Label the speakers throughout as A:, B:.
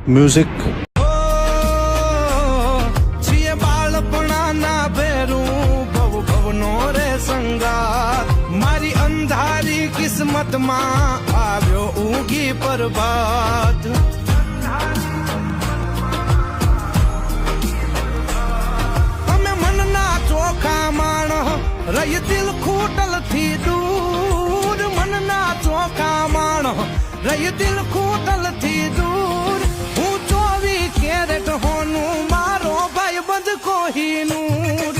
A: Music
B: છીએ બાળપણાના ભેરું ભવ ભવનો રે સંગાત મારી અંધારી કિસ્મતમાં આવ્યો ઊંઘી પ્રભાત અમે મનના ચોખા માણો રહી દિલ ખૂટલ થી દૂર મનના ચોખા માણો રહી દિલ ખૂટલ થી દૂર હું 24 કેરેટ હોનું મારો ભાઈ બંધ કોહિનૂર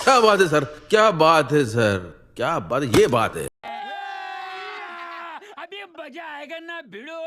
C: क्या बात है सर, क्या बात है सर, क्या बात, ये बात है.
D: अभी मजा आएगा ना भिड़ो.